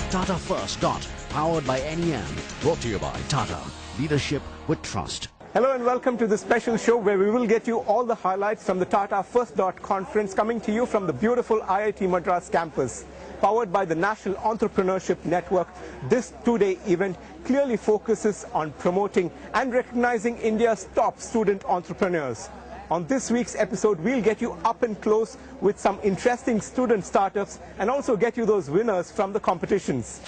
Tata First. Powered by NEM. Brought to you by Tata. Leadership with trust. Hello and welcome to this special show where we will get you all the highlights from the Tata First conference coming to you from the beautiful IIT Madras campus. Powered by the National Entrepreneurship Network, this two-day event clearly focuses on promoting and recognizing India's top student entrepreneurs. On this week's episode, we'll get you up and close with some interesting student startups and also get you those winners from the competitions.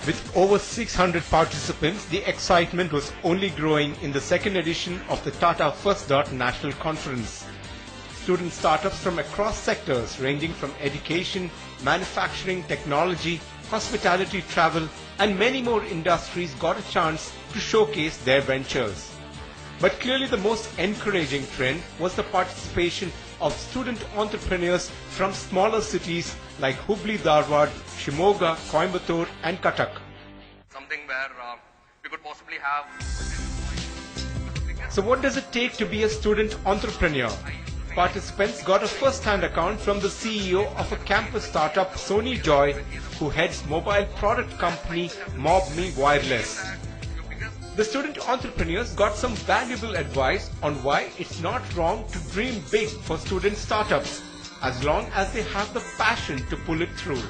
With over 600 participants, the excitement was only growing in the second edition of the Tata First National Conference. Student startups from across sectors ranging from education, manufacturing, technology, hospitality, travel and many more industries got a chance to showcase their ventures. But clearly the most encouraging trend was the participation of student entrepreneurs from smaller cities like Hubli, Dharwad, Shimoga, Coimbatore and Cuttack. Something where we could possibly have... So what does it take to be a student entrepreneur? Participants got a first-hand account from the CEO of a campus startup, Sony Joy, who heads mobile product company MobMe Wireless. The student entrepreneurs got some valuable advice on why it's not wrong to dream big for student startups, as long as they have the passion to pull it through.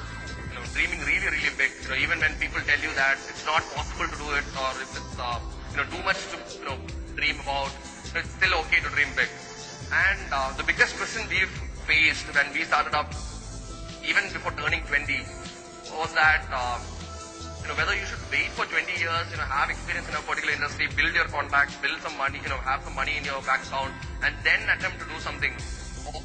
Dreaming really big. Even when people tell you that it's not possible to do it, or if it's too much to dream about, it's still okay to dream big. And the biggest question we've faced when we started up, even before turning 20, was that whether you should wait for 20 years, have experience in a particular industry, build your contacts, build some money, have some money in your bank account, and then attempt to do something,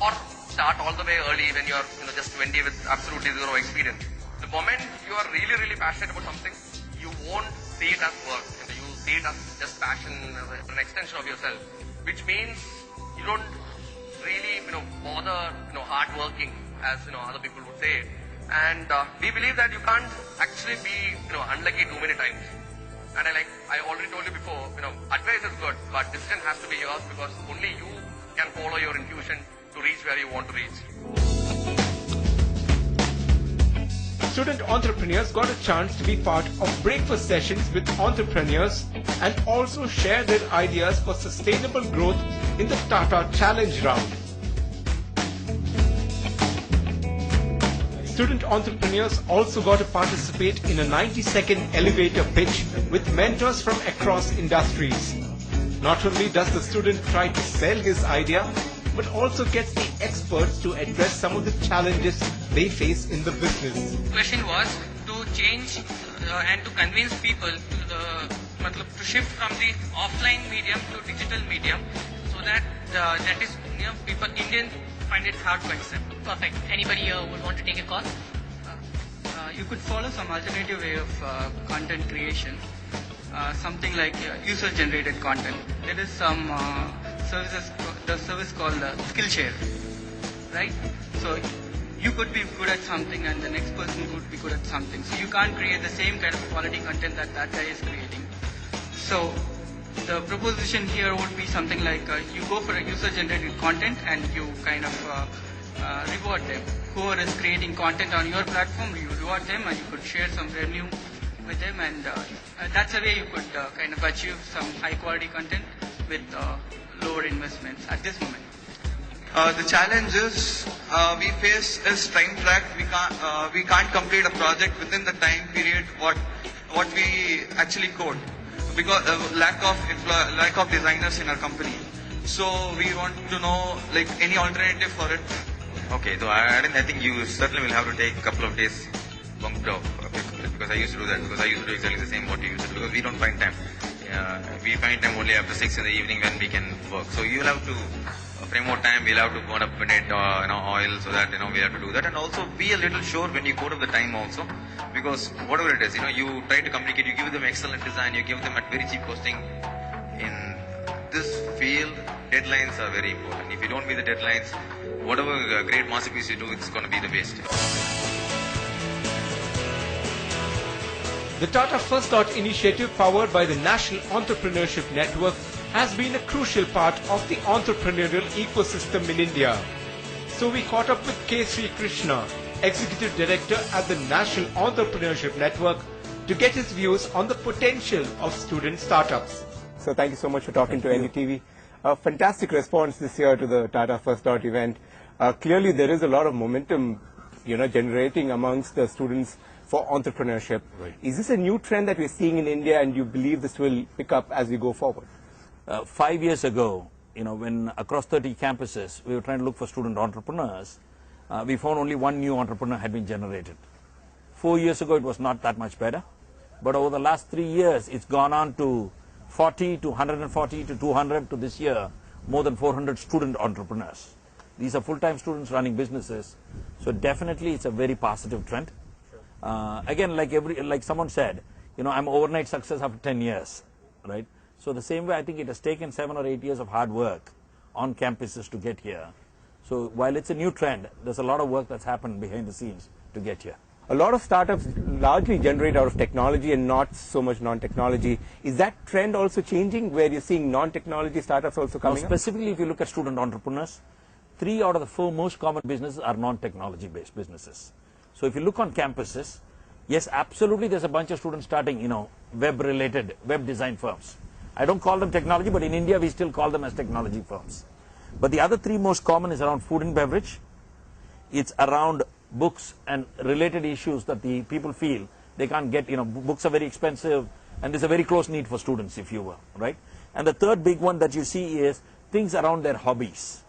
or start all the way early when you're just 20 with absolutely zero experience. The moment you are really passionate about something, you won't see it as work. You see it as just passion, an extension of yourself, which means you don't really bother hard working as other people would say. And we believe that you can't actually be unlucky too many times. And I already told you before, advice is good, but decision has to be yours, because only you can follow your intuition to reach where you want to reach. Student entrepreneurs got a chance to be part of breakfast sessions with entrepreneurs and also share their ideas for sustainable growth in the Tata Challenge round. Student entrepreneurs also got to participate in a 90-second elevator pitch with mentors from across industries. Not only does the student try to sell his idea, but also gets the experts to address some of the challenges they face in the business. The question was to change and to convince people to shift from the offline medium to digital medium, so that people, Indians, find it hard to accept. Perfect. Anybody here would want to take a call? You could follow some alternative way of content creation, something like user-generated content. There is some service called Skillshare, right? So you could be good at something and the next person could be good at something. So you can't create the same kind of quality content that guy is creating. So the proposition here would be something like you go for a user-generated content and you kind of reward them. Whoever is creating content on your platform, you reward them and you could share some revenue with them, and that's a way you could kind of achieve some high-quality content with lower investments at this moment. The challenges we face is time track. We can't complete a project within the time period what we actually code, because lack of designers in our company. So we want to know any alternative for it. Okay, so I think you certainly will have to take a couple of days bumped off, because I used to do that, because I used to do exactly the same what you used to do, because we don't find time. We find time only after 6 in the evening when we can work. So you'll have to frame more time. We'll have to burn up in it, oil, so that we have to do that, and also be a little sure when you code up the time also, because whatever it is, you try to communicate. You give them excellent design. You give them at very cheap costing. In this field, deadlines are very important. If you don't meet the deadlines, whatever great masterpiece you do, it's going to be the waste. The Tata First initiative, powered by the National Entrepreneurship Network, has been a crucial part of the entrepreneurial ecosystem in India. So we caught up with K. Sri Krishna, Executive Director at the National Entrepreneurship Network, to get his views on the potential of student startups. So thank you so much for talking to NDTV. A fantastic response this year to the Tata First event. Clearly there is a lot of momentum, generating amongst the students for entrepreneurship. Right. Is this a new trend that we're seeing in India, and you believe this will pick up as we go forward? 5 years ago, when across 30 campuses we were trying to look for student entrepreneurs, we found only one new entrepreneur had been generated. 4 years ago it was not that much better, but over the last 3 years it's gone on to 40 to 140 to 200 to this year more than 400 student entrepreneurs. These are full-time students running businesses, so definitely it's a very positive trend. Again, like someone said, I'm overnight success after 10 years, right? So the same way, I think it has taken 7 or 8 years of hard work on campuses to get here. So while it's a new trend, there's a lot of work that's happened behind the scenes to get here. A lot of startups largely generate out of technology and not so much non-technology. Is that trend also changing, where you're seeing non-technology startups also coming up? Specifically, if you look at student entrepreneurs, 3 out of the 4 most common businesses are non-technology based businesses. So if you look on campuses, yes, absolutely there's a bunch of students starting, web-related, web design firms. I don't call them technology, but in India we still call them as technology firms. But the other 3 most common is around food and beverage. It's around books and related issues that the people feel they can't get. Books are very expensive, and there's a very close need for students, if you will, right? And the third big one that you see is things around their hobbies,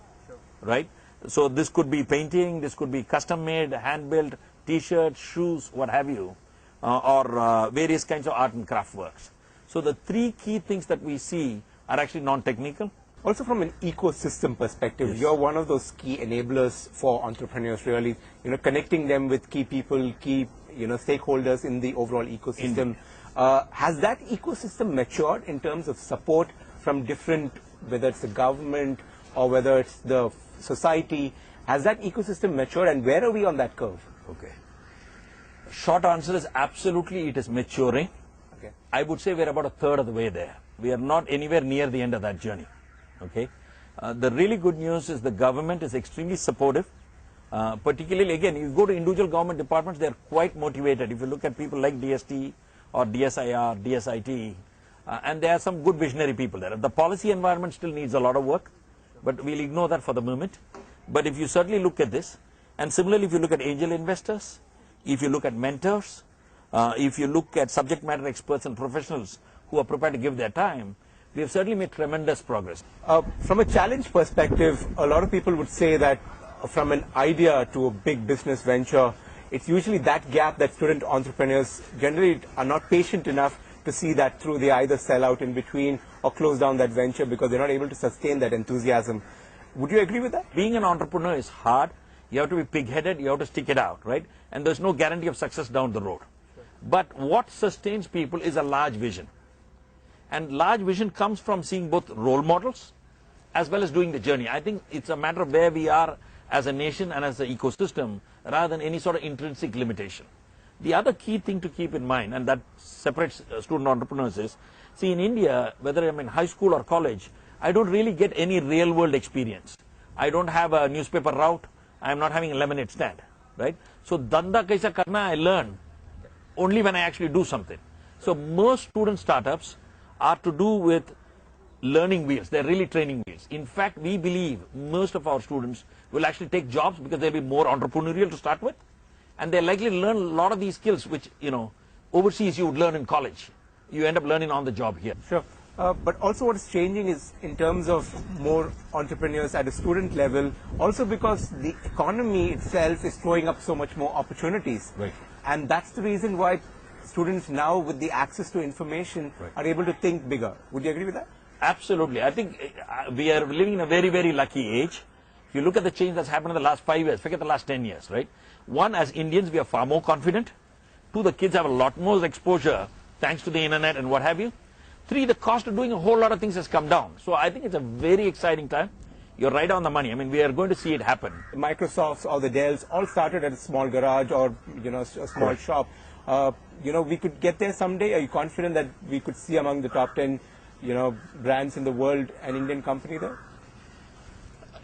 right? So this could be painting, this could be custom-made, hand-built, t-shirts, shoes, what have you, or various kinds of art and craft works. So the 3 key things that we see are actually non-technical. Also from an ecosystem perspective, Yes. you're one of those key enablers for entrepreneurs, really, connecting them with key people, key, stakeholders in the overall ecosystem. Has that ecosystem matured in terms of support from different, whether it's the government or whether it's the society? Has that ecosystem matured, and where are we on that curve? Okay. Short answer is absolutely it is maturing. Okay. I would say we're about a third of the way there. We are not anywhere near the end of that journey. Okay. The really good news is the government is extremely supportive. Particularly, again, you go to individual government departments, they're quite motivated. If you look at people like DST or DSIR, DSIT, and there are some good visionary people there. The policy environment still needs a lot of work, but we'll ignore that for the moment. But if you certainly look at this, and similarly if you look at angel investors, if you look at mentors, if you look at subject matter experts and professionals who are prepared to give their time, we have certainly made tremendous progress. From a challenge perspective, a lot of people would say that from an idea to a big business venture, it's usually that gap that student entrepreneurs generally are not patient enough to see that through. They either sell out in between or close down that venture because they're not able to sustain that enthusiasm. Would you agree with that? Being an entrepreneur is hard. You have to be pig-headed, you have to stick it out, right? And there's no guarantee of success down the road. But what sustains people is a large vision. And large vision comes from seeing both role models as well as doing the journey. I think it's a matter of where we are as a nation and as an ecosystem rather than any sort of intrinsic limitation. The other key thing to keep in mind, and that separates student entrepreneurs, is, see, in India, whether I'm in high school or college, I don't really get any real world experience. I don't have a newspaper route, I'm not having a lemonade stand, right? So danda kaisa karna I learn only when I actually do something. So most student startups are to do with learning wheels. They're really training wheels. In fact, we believe most of our students will actually take jobs because they'll be more entrepreneurial to start with, and they're likely to learn a lot of these skills which, overseas you would learn in college. You end up learning on the job here. Sure. But also what is changing is in terms of more entrepreneurs at a student level, also because the economy itself is throwing up so much more opportunities. Right. And that's the reason why students now, with the access to information, are able to think bigger. Would you agree with that? Absolutely. I think we are living in a very, very lucky age. If you look at the change that's happened in the last 5 years, forget the last 10 years, right? One, as Indians, we are far more confident. Two, the kids have a lot more exposure thanks to the internet and what have you. Three, the cost of doing a whole lot of things has come down. So I think it's a very exciting time. You're right on the money. I mean, we are going to see it happen. Microsofts or the Dells all started at a small garage or, a small shop. We could get there someday. Are you confident that we could see among the top 10, brands in the world an Indian company there?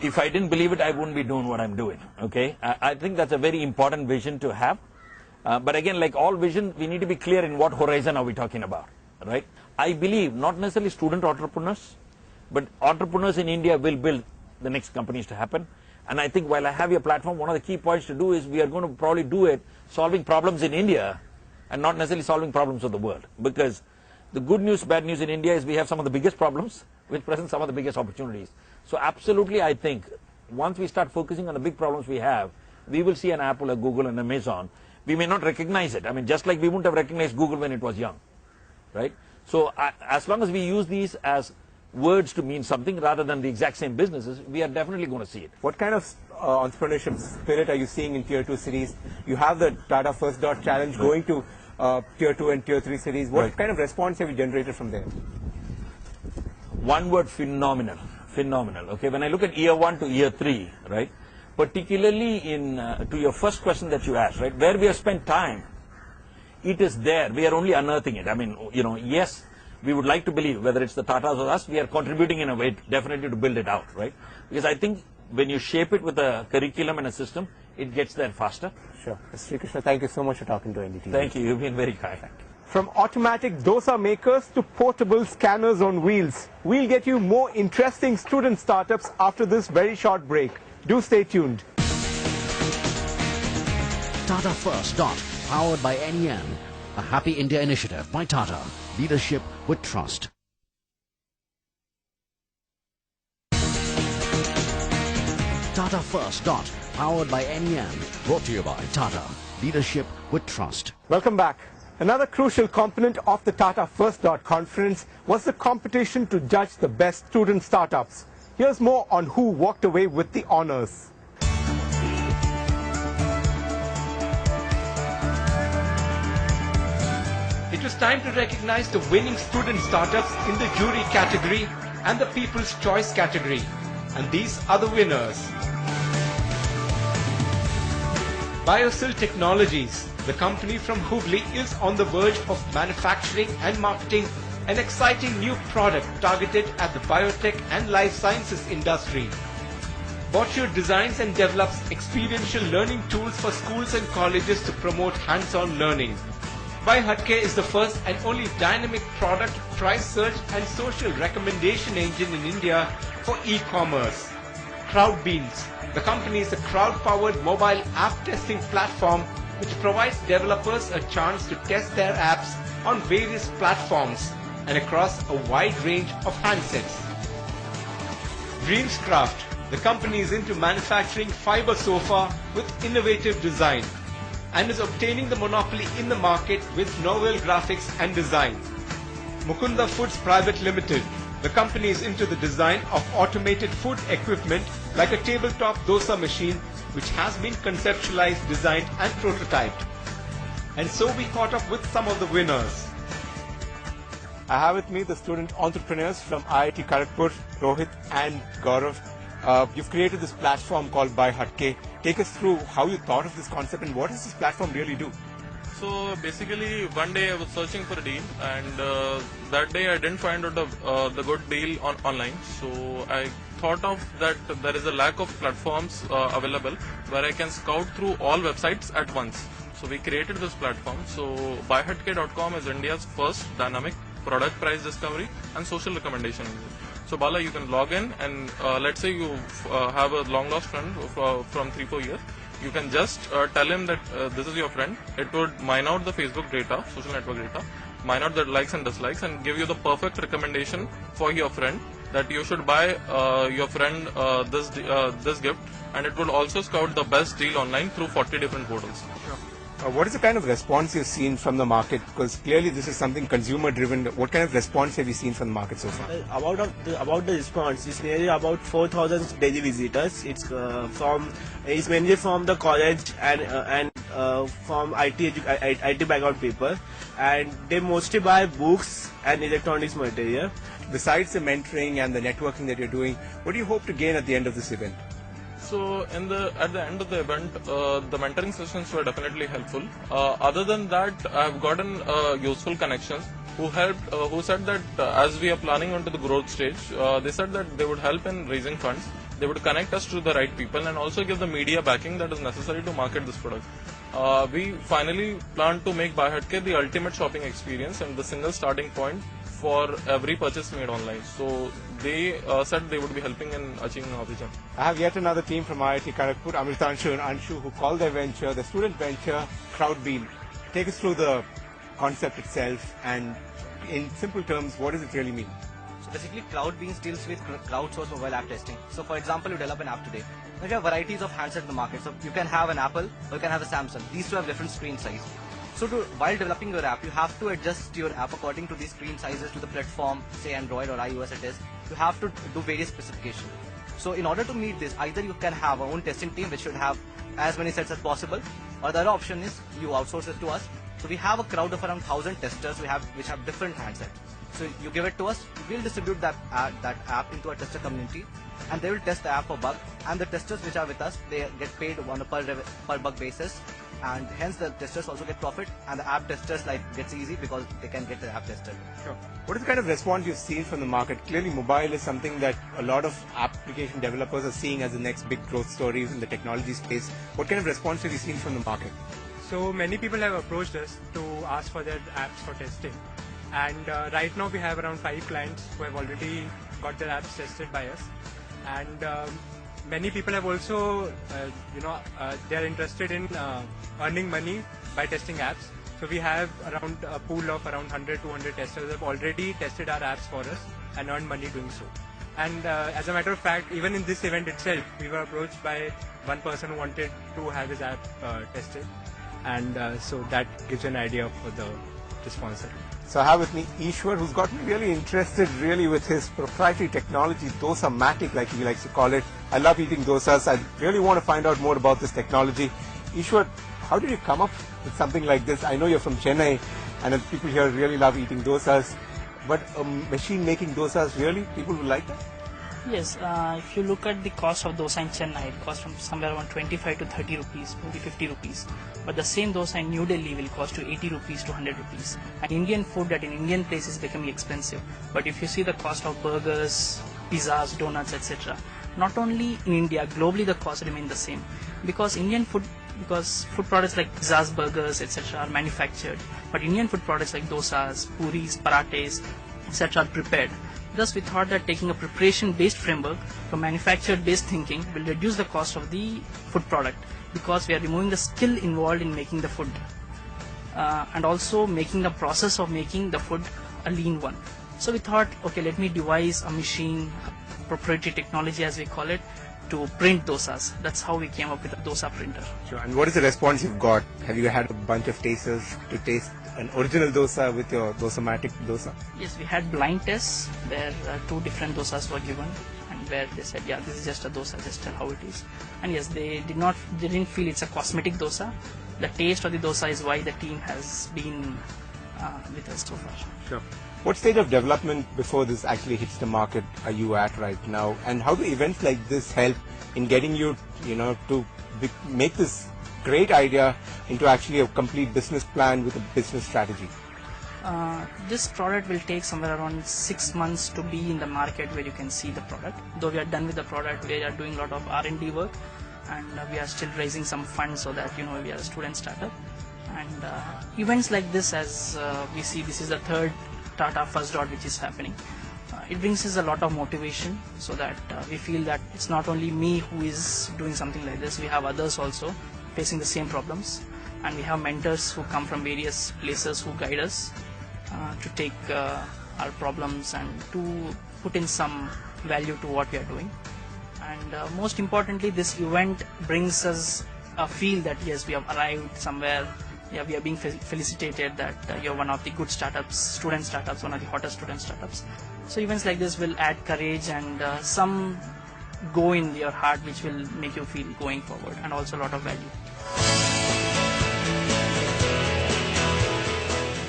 if I didn't believe it, I wouldn't be doing what I'm doing. Okay, I think that's a very important vision to have. But again, like all vision, we need to be clear in what horizon are we talking about, right? I believe not necessarily student entrepreneurs, but entrepreneurs in India will build the next companies to happen. And I think while I have your platform, one of the key points to do is we are going to probably do it solving problems in India and not necessarily solving problems of the world. Because the good news, bad news in India is we have some of the biggest problems, which present some of the biggest opportunities. So absolutely, I think once we start focusing on the big problems we have, we will see an Apple, a Google, and Amazon. We may not recognize it. I mean, just like we wouldn't have recognized Google when it was young, right? So as long as we use these as words to mean something rather than the exact same businesses, we are definitely going to see it. What kind of entrepreneurship spirit are you seeing in Tier 2 cities? You have the Tata First Dot Challenge going to Tier 2 and Tier 3 cities. What kind of response have you generated from there? One word, phenomenal. Phenomenal. Okay, when I look at year 1 to year 3, right, particularly in to your first question that you asked, right, where we have spent time, it is there. We are only unearthing it. I mean, you know, yes, we would like to believe, whether it's the Tatas or us, we are contributing in a way definitely to build it out, right? Because I think when you shape it with a curriculum and a system, it gets there faster. Sure. Sri Krishna, thank you so much for talking to NDTV. Thank you. You've been very kind. From automatic dosa makers to portable scanners on wheels, we'll get you more interesting student startups after this very short break. Do stay tuned. Tata First Dot, powered by NEM, a Happy India initiative by Tata. Leadership with trust. Tata First Dot, powered by NEM, brought to you by Tata. Leadership with trust. Welcome back. Another crucial component of the Tata First Dot conference was the competition to judge the best student startups. Here's more on who walked away with the honors. It was time to recognize the winning student startups in the jury category and the People's Choice category. And these are the winners. Biosil Technologies, the company from Hubli, is on the verge of manufacturing and marketing an exciting new product targeted at the biotech and life sciences industry. Botture designs and develops experiential learning tools for schools and colleges to promote hands-on learning. BuyHatke is the first and only dynamic product, price search and social recommendation engine in India for e-commerce. Crowdbeans, the company is a crowd-powered mobile app testing platform which provides developers a chance to test their apps on various platforms and across a wide range of handsets. Dreamscraft, the company is into manufacturing fiber sofa with innovative design and is obtaining the monopoly in the market with novel graphics and design. Mukunda Foods Private Limited, the company is into the design of automated food equipment like a tabletop dosa machine which has been conceptualized, designed and prototyped. And so we caught up with some of the winners. I have with me the student entrepreneurs from IIT Kharagpur, Rohit and Gaurav. You've created this platform called BuyHatke. Take us through how you thought of this concept and what does this platform really do? So basically, one day I was searching for a deal, and that day I didn't find out the good deal online. So I thought of that there is a lack of platforms available where I can scout through all websites at once. So we created this platform. So buyhatke.com is India's first dynamic product price discovery and social recommendation engine. So Bala, you can log in and let's say you have a long lost friend from 3-4 years. You can just tell him that this is your friend. It would mine out the Facebook data, social network data, mine out the likes and dislikes and give you the perfect recommendation for your friend that you should buy your friend this gift, and it will also scout the best deal online through 40 different portals. What is the kind of response you've seen from the market? Because clearly this is something consumer driven. What kind of response have you seen from the market so far? About the response, it's nearly about 4,000 daily visitors. It's mainly from the college and from IT background people, and they mostly buy books and electronics material. Besides the mentoring and the networking that you're doing, what do you hope to gain at the end of this event? So at the end of the event, the mentoring sessions were definitely helpful. Other than that, I've gotten useful connections who said that as we are planning onto the growth stage, they said that they would help in raising funds they would connect us to the right people and also give the media backing that is necessary to market this product. We finally plan to make Buy Hatke the ultimate shopping experience and the single starting point for every purchase made online. So they said they would be helping in achieving our vision. I have yet another team from IIT Kharagpur, Amritanshu and Anshu, who call their venture, the student venture, Crowdbean. Take us through the concept itself and in simple terms, what does it really mean? So basically, Crowdbean deals with crowdsourced mobile app testing. So for example, you develop an app today. Now you have varieties of handsets in the market. So you can have an Apple or you can have a Samsung. These two have different screen size. So while developing your app, you have to adjust your app according to the screen sizes to the platform, say Android or iOS it is. You have to do various specifications. So in order to meet this, either you can have our own testing team which should have as many sets as possible, or the other option is you outsource it to us. So we have a crowd of around 1,000 testers which have different handsets. So you give it to us, we'll distribute that app into a tester community and they will test the app for bug, and the testers which are with us, they get paid on a per bug basis, and hence the testers also get profit and the app testers gets easy because they can get the app tested. Sure. What is the kind of response you've seen from the market? Clearly mobile is something that a lot of application developers are seeing as the next big growth stories in the technology space. What kind of response have you seen from the market? So many people have approached us to ask for their apps for testing, and right now we have around 5 clients who have already got their apps tested by us, and many people have also they are interested in earning money by testing apps. So we have around a pool of around 100-200 testers who have already tested our apps for us and earned money doing so. And as a matter of fact, even in this event itself, we were approached by one person who wanted to have his app tested. And so that gives you an idea of the response. So I have with me Ishwar, who's got me really interested with his proprietary technology, Dosa-matic like he likes to call it. I love eating dosas. I really want to find out more about this technology. Ishwar, how did you come up with something like this? I know you're from Chennai and people here really love eating dosas, but a machine making dosas, really? People will like that? Yes, if you look at the cost of dosa in Chennai, it costs from somewhere around 25 to 30 rupees, maybe 50 rupees. But the same dosa in New Delhi will cost to 80 rupees to 100 rupees. And Indian food at an Indian place is becoming expensive. But if you see the cost of burgers, pizzas, donuts, etc., not only in India, globally the cost remain the same. Because food products like pizzas, burgers, etc. are manufactured. But Indian food products like dosas, puris, parathas, etc. are prepared. Thus, we thought that taking a preparation-based framework from manufactured-based thinking will reduce the cost of the food product, because we are removing the skill involved in making the food and also making the process of making the food a lean one. So we thought, okay, let me devise a machine, proprietary technology as we call it, to print dosas. That's how we came up with a dosa printer. Sure. And what is the response you've got? Have you had a bunch of tasters to taste an original dosa with your Dosa-matic dosa? Yes, we had blind tests where 2 different dosas were given, and where they said, yeah, this is just a dosa, just tell how it is. And yes, they didn't feel it's a cosmetic dosa. The taste of the dosa is why the team has been with us so far. Sure. What stage of development before this actually hits the market are you at right now? And how do events like this help in getting you, to make this great idea into actually a complete business plan with a business strategy? This product will take somewhere around 6 months to be in the market where you can see the product. Though we are done with the product, we are doing a lot of R&D work, and we are still raising some funds so that we are a student startup. And events like this, as we see, this is the 3rd Tata First Dot which is happening. It brings us a lot of motivation, so that we feel that it's not only me who is doing something like this, we have others also facing the same problems, and we have mentors who come from various places who guide us to take our problems and to put in some value to what we are doing. And most importantly, this event brings us a feel that yes, we have arrived somewhere. Yeah, we are being felicitated that you're one of the good startups, student startups, one of the hottest student startups. So events like this will add courage and some go in your heart, which will make you feel going forward, and also a lot of value.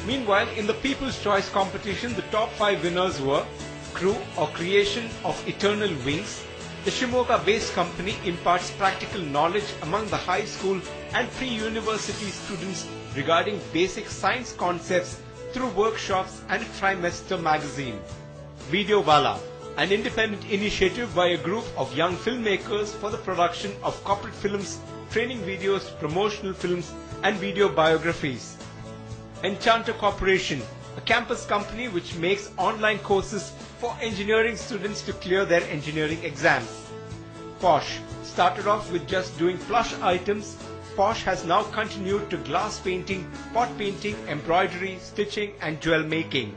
Meanwhile, in the People's Choice competition, the top 5 winners were Crew or Creation of Eternal Wings. The Shimoga-based company imparts practical knowledge among the high school and pre-university students regarding basic science concepts through workshops and a trimester magazine. Video Wala, an independent initiative by a group of young filmmakers for the production of corporate films, training videos, promotional films and video biographies. Enchanter Corporation, a campus company which makes online courses for engineering students to clear their engineering exams. Posh started off with just doing plush items. Posh has now continued to glass painting, pot painting, embroidery, stitching and jewel making.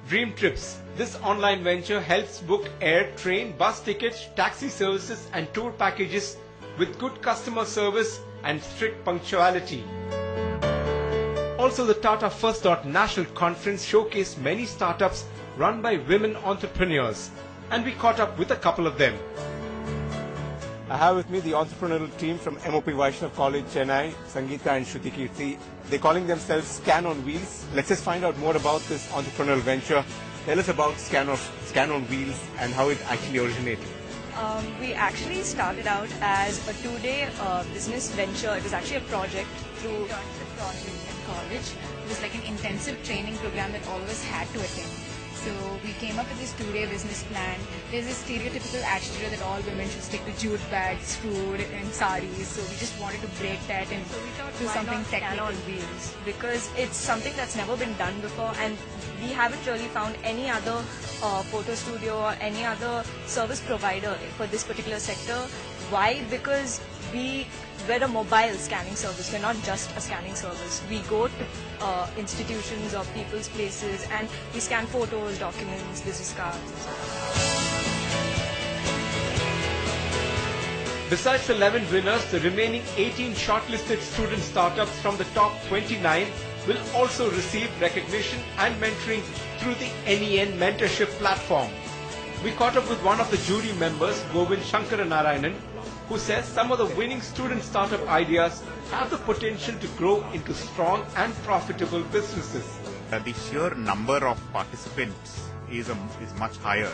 Dream Trips. This online venture helps book air, train, bus tickets, taxi services and tour packages with good customer service and strict punctuality. Also, the Tata First National Conference showcased many startups run by women entrepreneurs, and we caught up with a couple of them. I have with me the entrepreneurial team from MOP Vaishnav College, Chennai, Sangeeta and Shruti Kirti. They're calling themselves Scan on Wheels. Let's just find out more about this entrepreneurial venture. Tell us about Scan on Wheels and how it actually originated. We actually started out as a two-day business venture. It was actually a project through project in college. It was like an intensive training program that all of us had to attend. So we came up with this two-day business plan. There's this stereotypical attitude that all women should stick to jute bags, food and saris. So we just wanted to break that and do something technical. On wheels, because it's something that's never been done before, and we haven't really found any other photo studio or any other service provider for this particular sector. Why? Because we're a mobile scanning service. We're not just a scanning service. We go to institutions or people's places and we scan photos, documents, business cards, and so on. Besides the 11 winners, the remaining 18 shortlisted student startups from the top 29 will also receive recognition and mentoring through the NEN mentorship platform. We caught up with one of the jury members, Govind Shankaranarayanan, who says some of the winning student startup ideas have the potential to grow into strong and profitable businesses. The sheer number of participants is much higher.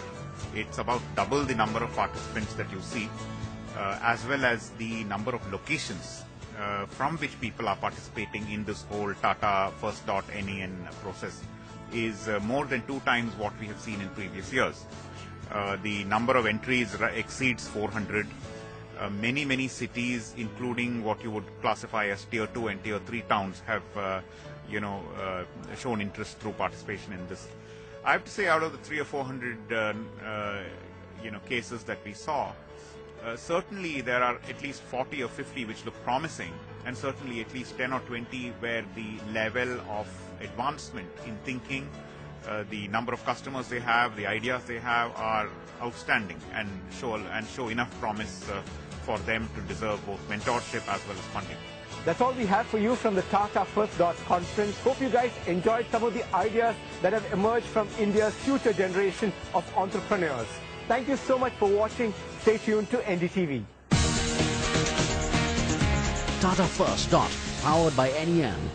It's about double the number of participants that you see, as well as the number of locations from which people are participating in this whole Tata First NEN process is more than 2 times what we have seen in previous years. The number of entries exceeds 400. Many cities, including what you would classify as Tier 2 and Tier 3 towns, have shown interest through participation in this. I have to say, out of the 300 or 400 cases that we saw, certainly there are at least 40 or 50 which look promising, and certainly at least 10 or 20 where the level of advancement in thinking, the number of customers they have, the ideas they have are outstanding and show enough promise for them to deserve both mentorship as well as funding. That's all we have for you from the Tata First Conference. Hope you guys enjoyed some of the ideas that have emerged from India's future generation of entrepreneurs. Thank you so much for watching. Stay tuned to NDTV. Tata First, powered by NEN,